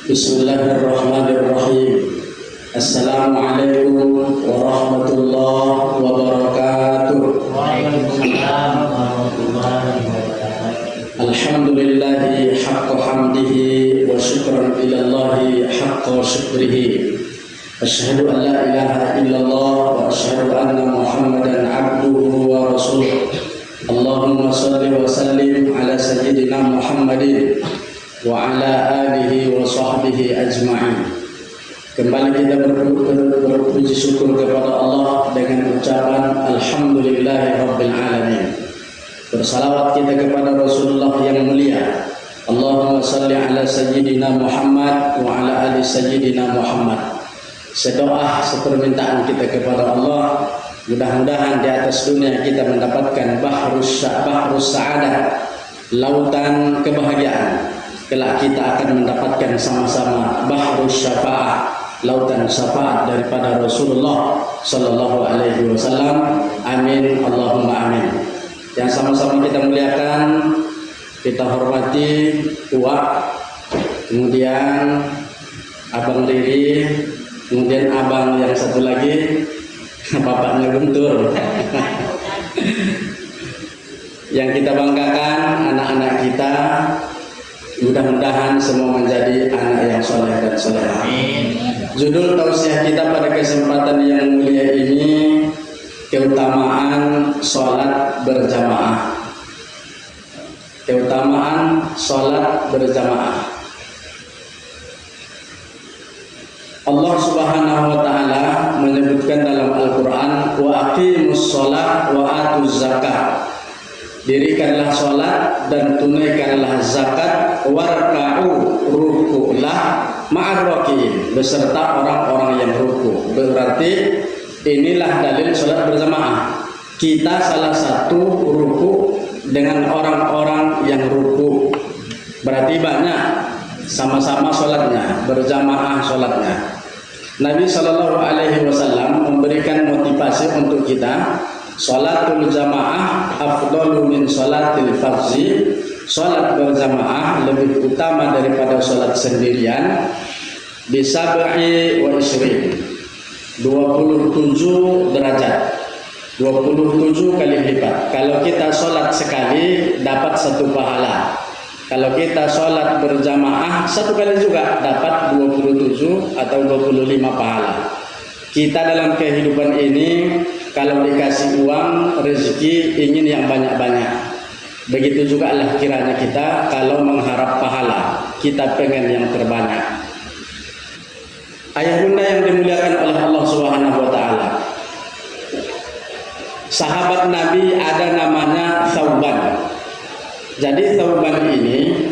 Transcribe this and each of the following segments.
Bismillahirrahmanirrahim. Assalamualaikum warahmatullahi wabarakatuh. Waalaikumsalam warahmatullahi wabarakatuh. Alhamdulillahi haqqa hamdihi wa syukran ilallahi haqqa syukrihi. Asyhadu an la ilaha illallah wa asyhadu anna Muhammadan abduhu wa rasuluh. Allahumma salli wa sallim ala sayyidina Muhammadin wa ala alihi wa sahbihi ajma'in. Kembali kita berpuji syukur kepada Allah dengan ucapan Alhamdulillahi Rabbil Alamin. Bersalawat kita kepada Rasulullah yang mulia. Allahumma salli ala sayyidina Muhammad wa ala ali sayyidina Muhammad. Sedoa sepermintaan kita kepada Allah, mudah-mudahan di atas dunia kita mendapatkan bahrus sa'adah, lautan kebahagiaan. Kelak kita akan mendapatkan sama-sama bahrus syafa'ah, lautan syafaat daripada Rasulullah sallallahu alaihi wasallam. Amin Allahumma amin. Yang sama-sama kita muliakan, kita hormati Uwak, kemudian Abang Riri, kemudian abang yang satu lagi bapaknya Guntur. Yang kita banggakan anak-anak kita, mudah-mudahan semua menjadi anak yang soleh dan solehah. Judul tausiah kita pada kesempatan yang mulia ini, keutamaan sholat berjamaah. Keutamaan sholat berjamaah. Allah Subhanahu wa taala menyebutkan dalam Al-Qur'an, wa aqimus sholat wa atuz zakat. Dirikanlah sholat dan tunaikanlah zakat, warka'u, ruku'lah ma'ar raki'in, beserta orang-orang yang ruku'. Berarti inilah dalil sholat berjamaah. Kita salah satu ruku' dengan orang-orang yang ruku'. Berarti banyak sama-sama sholatnya, berjamaah sholatnya. Nabi Shallallahu Alaihi Wasallam memberikan motivasi untuk kita. Sholatul jamaah afdalu min sholatil fardhi. Sholat berjamaah lebih utama daripada sholat sendirian. Bisab'i wa isrin, 27 derajat, 27 kali lipat. Kalau kita sholat sekali dapat 1 pahala. Kalau kita sholat berjamaah 1 kali juga dapat 27 atau 25 pahala. Kita dalam kehidupan ini, kalau dikasih uang, rezeki ingin yang banyak-banyak. Begitu juga lah kiranya kita kalau mengharap pahala, kita pengen yang terbanyak. Ayah bunda yang dimuliakan oleh Allah Subhanahu wa taala. Sahabat Nabi ada namanya Thauban. Jadi Thauban ini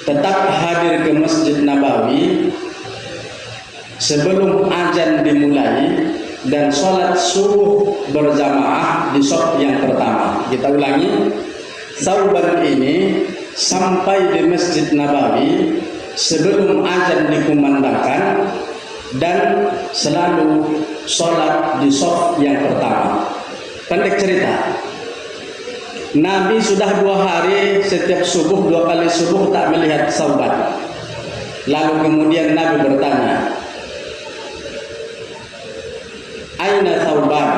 tetap hadir ke Masjid Nabawi sebelum azan dimulai dan sholat subuh berjamaah di shaf yang pertama. Kita ulangi, Thauban ini sampai di Masjid Nabawi sebelum azan dikumandangkan dan selalu sholat di shaf yang pertama. Pendek cerita, Nabi sudah 2 hari setiap subuh, 2 kali subuh tak melihat Thauban. Lalu kemudian Nabi bertanya, Aina Thauban?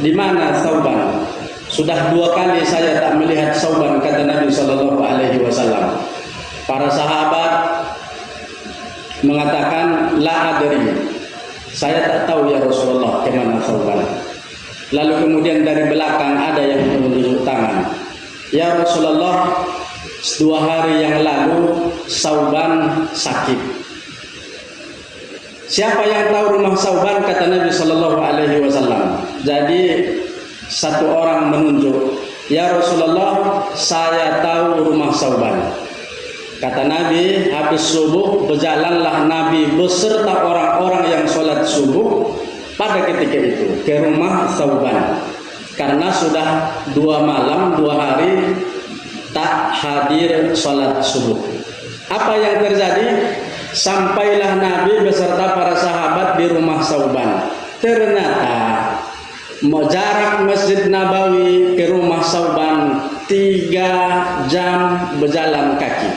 Di mana Thauban? Sudah 2 kali saya tak melihat Thauban, kata Nabi Shallallahu Alaihi Wasallam. Para sahabat mengatakan, la adri, saya tak tahu ya Rasulullah kemana Thauban. Lalu kemudian dari belakang ada yang menunjuk tangan, ya Rasulullah, 2 hari yang lalu Thauban sakit. Siapa yang tahu rumah Thauban? Kata Nabi Shallallahu Alaihi Wasallam. Jadi 1 orang menunjuk, ya Rasulullah, saya tahu rumah Thauban. Kata Nabi, habis subuh berjalanlah Nabi beserta orang-orang yang sholat subuh pada ketika itu ke rumah Thauban, karena sudah 2 malam 2 hari tak hadir sholat subuh. Apa yang terjadi? Sampailah Nabi beserta para sahabat di rumah Thauban. Ternyata jarak Masjid Nabawi ke rumah Thauban 3 jam berjalan kaki.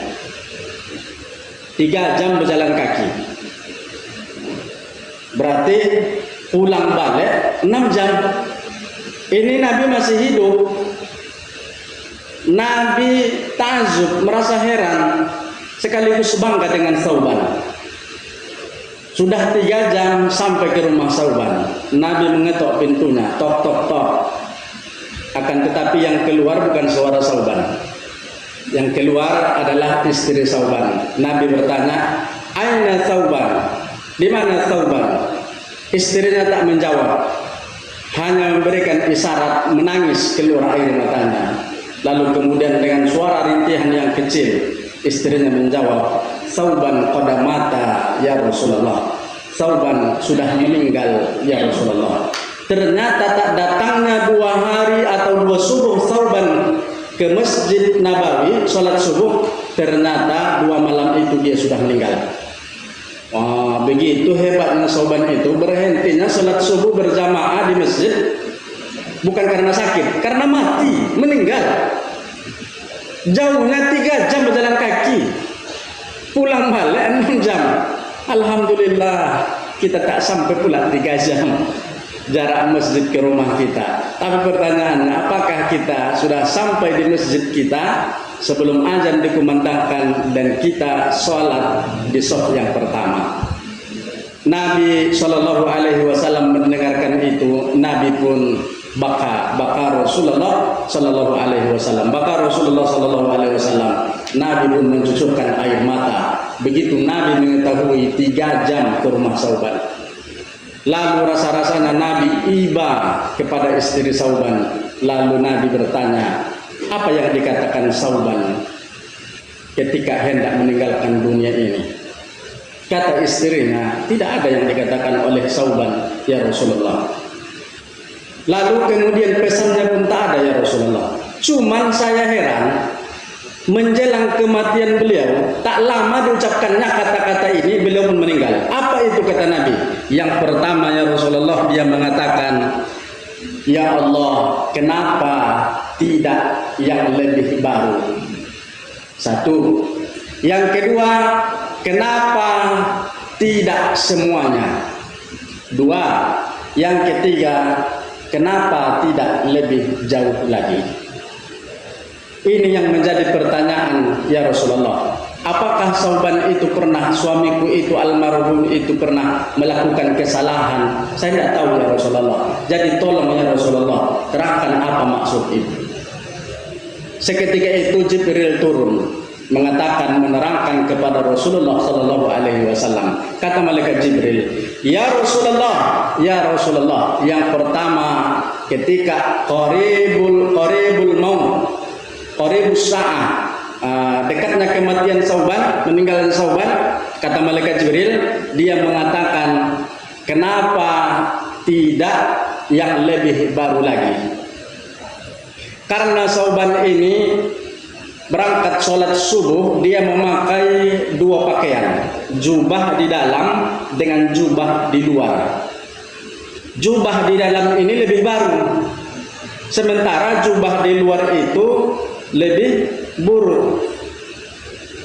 3 jam berjalan kaki. Berarti pulang balik 6 jam. Ini Nabi masih hidup. Nabi ta'ajub, merasa heran, sekaligus bangga dengan Thauban. Sudah 3 jam sampai ke rumah Thauban. Nabi mengetok pintunya, tok tok tok. Akan tetapi yang keluar bukan suara Thauban. Yang keluar adalah istri Thauban. Nabi bertanya, "Aina Thauban? Di mana Thauban?" Istrinya tak menjawab, hanya memberikan isyarat menangis keluar air matanya. Lalu kemudian dengan suara rintihan yang kecil, istrinya menjawab, "Thauban qad mata ya Rasulullah." Thauban sudah meninggal ya Rasulullah. Ternyata tak datangnya 2 hari atau 2 subuh Thauban ke Masjid Nabawi sholat subuh, ternyata 2 malam itu dia sudah meninggal. Wah, begitu hebatnya Thauban itu, berhentinya sholat subuh berjamaah di masjid bukan karena sakit, karena mati, meninggal. Jauhnya 3 jam berjalan kaki, pulang balik 6 jam. Alhamdulillah kita tak sampai pula 3 jam jarak masjid ke rumah kita. Tapi pertanyaannya, apakah kita sudah sampai di masjid kita sebelum azan dikumandangkan dan kita sholat di shaf yang pertama? Nabi SAW mendengarkan itu, Nabi pun baka Rasulullah SAW. Baka Rasulullah SAW. Nabi pun mencucurkan air mata. Begitu Nabi mengetahui 3 jam ke rumah Thauban. Lalu rasa-rasanya Nabi iba kepada istri Thauban. Lalu Nabi bertanya, apa yang dikatakan Thauban ketika hendak meninggalkan dunia ini? Kata istrinya, tidak ada yang dikatakan oleh Thauban ya Rasulullah. Lalu kemudian pesannya pun tak ada ya Rasulullah. Cuman saya heran, menjelang kematian beliau, tak lama diucapkannya kata-kata ini, beliau pun meninggal. Apa itu kata Nabi? Yang pertama ya Rasulullah, dia mengatakan, "Ya Allah, kenapa tidak yang lebih baru?" 1. Yang kedua, kenapa tidak semuanya? 2. Yang ketiga, kenapa tidak lebih jauh lagi? Ini yang menjadi pertanyaan ya Rasulullah. Apakah Thauban itu pernah, suamiku itu almarhum itu pernah melakukan kesalahan? Saya tidak tahu ya Rasulullah. Jadi tolong ya Rasulullah, terangkan apa maksud itu. Seketika itu Jibril turun, menerangkan kepada Rasulullah SAW. Kata malaikat Jibril, ya Rasulullah, yang pertama ketika qaribul maut, qaribus sa'ah, dekatnya kematian Thauban, meninggalnya Thauban, kata malaikat Jibril, dia mengatakan, kenapa tidak yang lebih baru lagi? Karena Thauban ini berangkat sholat subuh, dia memakai 2 pakaian, jubah di dalam dengan jubah di luar. Jubah di dalam ini lebih baru, sementara jubah di luar itu lebih buruk.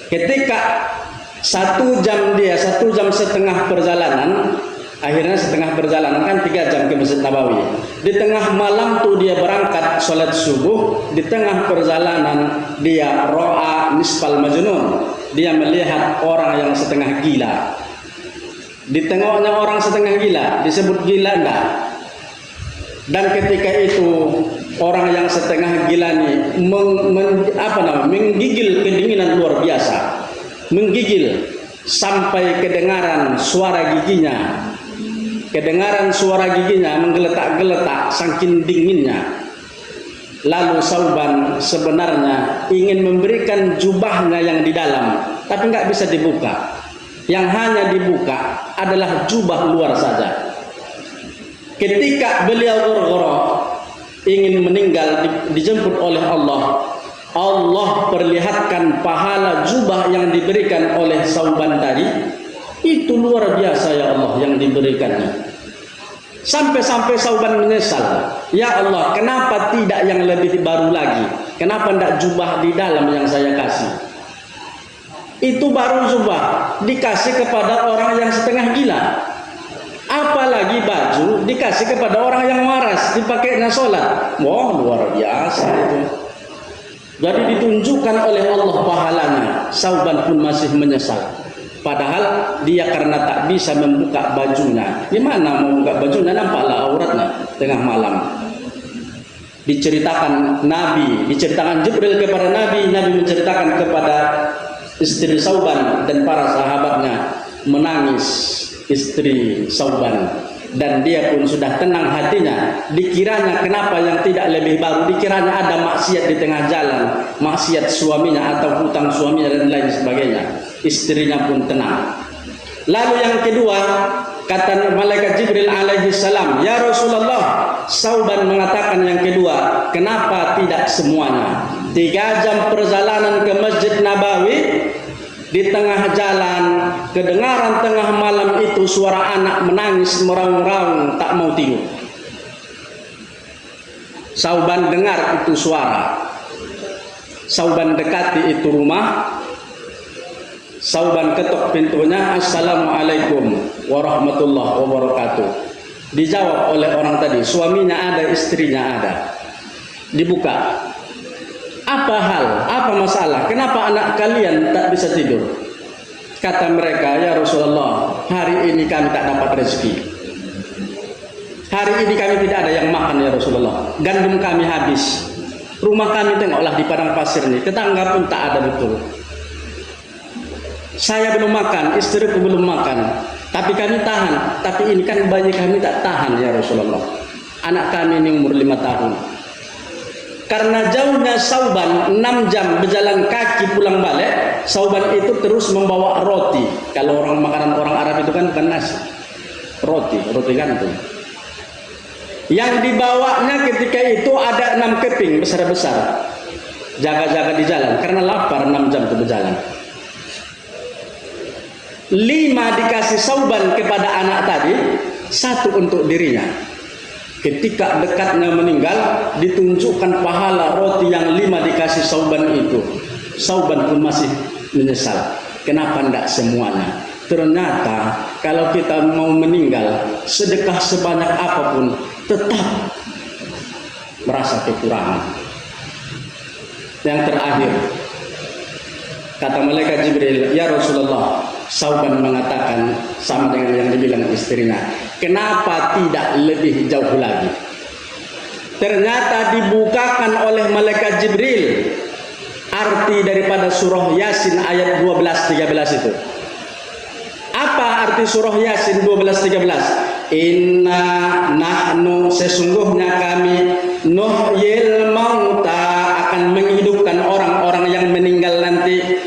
Ketika 1 jam dia 1 jam setengah perjalanan, akhirnya setengah perjalanan kan 3 jam ke Masjid Nabawi. Di tengah malam tuh dia berangkat sholat subuh, di tengah perjalanan dia ro'a nisfal majnun, dia melihat orang yang setengah gila. Ditengoknya orang setengah gila, disebut gila enggak? Dan ketika itu orang yang setengah gila ini menggigil kedinginan luar biasa, menggigil sampai kedengaran suara giginya. Kedengaran suara giginya menggeletak-geletak saking dinginnya. Lalu Thauban sebenarnya ingin memberikan jubahnya yang di dalam, tapi nggak bisa dibuka. Yang hanya dibuka adalah jubah luar saja. Ketika beliau bergharaq ingin meninggal, dijemput oleh Allah, Allah perlihatkan pahala jubah yang diberikan oleh Thauban tadi. Itu luar biasa ya Allah yang diberikannya. Sampai-sampai Thauban menyesal, ya Allah, kenapa tidak yang lebih baru lagi? Kenapa tidak jubah di dalam yang saya kasih? Itu baru coba dikasih kepada orang yang setengah gila. Apalagi baju dikasih kepada orang yang waras, dipakainya sholat. Wah, luar biasa itu. Jadi ditunjukkan oleh Allah pahalanya. Sauban pun masih menyesal. Padahal dia karena tak bisa membuka bajunya. Gimana mau buka bajunya? Nampaklah auratnya tengah malam. Diceritakan Jibril kepada Nabi menceritakan kepada istri Sauban dan para sahabatnya, menangis istri Sauban, dan dia pun sudah tenang hatinya. Dikiranya kenapa yang tidak lebih baru, dikiranya ada maksiat di tengah jalan, maksiat suaminya atau hutang suaminya dan lain sebagainya. Istrinya pun tenang. Lalu yang kedua, kata malaikat Jibril alaihi salam, ya Rasulullah, Sauban mengatakan yang kedua, kenapa tidak semuanya? 3 jam perjalanan ke Masjid Nabawi, di tengah jalan kedengaran tengah malam itu suara anak menangis meraung-raung tak mau tidur. Sauban dengar itu suara. Sauban dekati itu rumah. Sauban ketuk pintunya, assalamualaikum warahmatullahi wabarakatuh. Dijawab oleh orang tadi, suaminya ada, istrinya ada. Dibuka. Apa hal? Apa masalah? Kenapa anak kalian tak bisa tidur? Kata mereka, ya Rasulullah, hari ini kami tak dapat rezeki. Hari ini kami tidak ada yang makan ya Rasulullah. Gandum kami habis. Rumah kami tengoklah di padang pasir ini. Tetangga pun tak ada betul. Saya belum makan, istriku belum makan. Tapi kami tahan. Tapi ini kan bayi kami tak tahan ya Rasulullah. Anak kami ini umur 5 tahun. Karena jauhnya Sauban 6 jam berjalan kaki pulang balik, Sauban itu terus membawa roti. Kalau makanan orang Arab itu kan bukan nasi, roti gantung. Yang dibawanya ketika itu ada 6 keping besar-besar, jaga-jaga di jalan karena lapar. 6 jam itu berjalan. 5 dikasih Sauban kepada anak tadi, 1 untuk dirinya. Ketika dekatnya meninggal, ditunjukkan pahala roti yang 5 dikasih Sauban itu. Sauban pun masih menyesal. Kenapa tidak semuanya? Ternyata kalau kita mau meninggal, sedekah sebanyak apapun tetap merasa kekurangan. Yang terakhir, kata malaikat Jibril, ya Rasulullah, Sauban mengatakan sama dengan yang dibilang istrinya, kenapa tidak lebih jauh lagi? Ternyata dibukakan oleh malaikat Jibril arti daripada surah Yasin ayat 12-13 itu. Apa arti surah Yasin 12-13? Inna nahnu, sesungguhnya kami, nuhyil mauta, akan menghidupkan orang-orang yang meninggal nanti.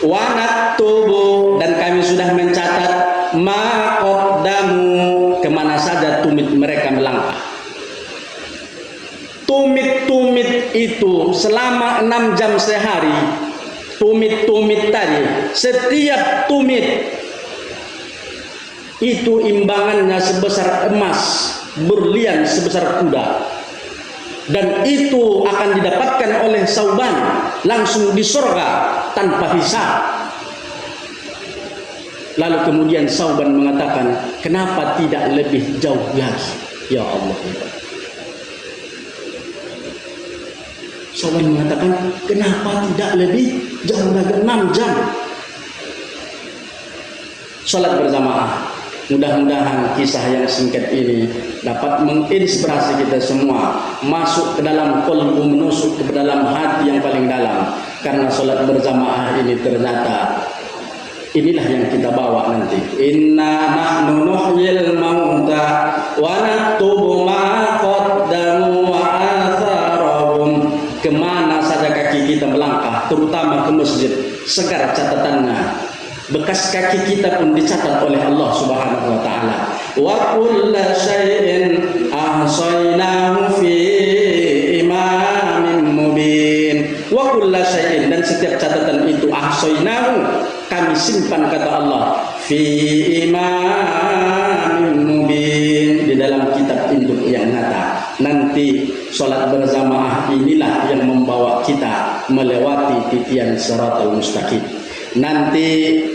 Wa naktubu, dan kami sudah mencatat ma qaddamu, kemana saja tumit mereka melangkah. Tumit-tumit itu selama 6 jam sehari. Tumit-tumit tadi, setiap tumit itu imbangannya sebesar emas, berlian sebesar kuda. Dan itu akan didapatkan oleh Sauban langsung di surga tanpa hisab. Lalu kemudian Sauban mengatakan, kenapa tidak lebih jauh lagi ya Allah? Sauban mengatakan, kenapa tidak lebih jauh lagi 6 jam salat berjamaah. Mudah-mudahan kisah yang singkat ini dapat menginspirasi kita semua masuk ke dalam qalbu, menusuk ke dalam hati yang paling dalam. Karena salat berjamaah ini ternyata inilah yang kita bawa nanti. Inna nahnu nuhyil mauta wa naktubu ma qaddamu wa atharahum. Kemana saja kaki kita melangkah, terutama ke masjid, segar catatannya. Bekas kaki kita pun dicatat oleh Allah Subhanahu wa taala. Wa kullu syai'in ahsaynahu fi imamin mubin. Wa kullu syai'in, dan setiap catatan itu ahsaynahu, kami simpan kata Allah, fi imamin mubin, di dalam kitab induk yang nyata. Nanti salat berjamaah inilah yang membawa kita melewati titian siratal mustaqim. nanti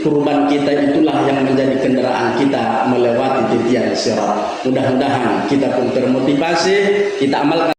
kurban kita itulah yang menjadi kendaraan kita melewati titian sirat. Mudah-mudahan kita pun termotivasi, kita amalkan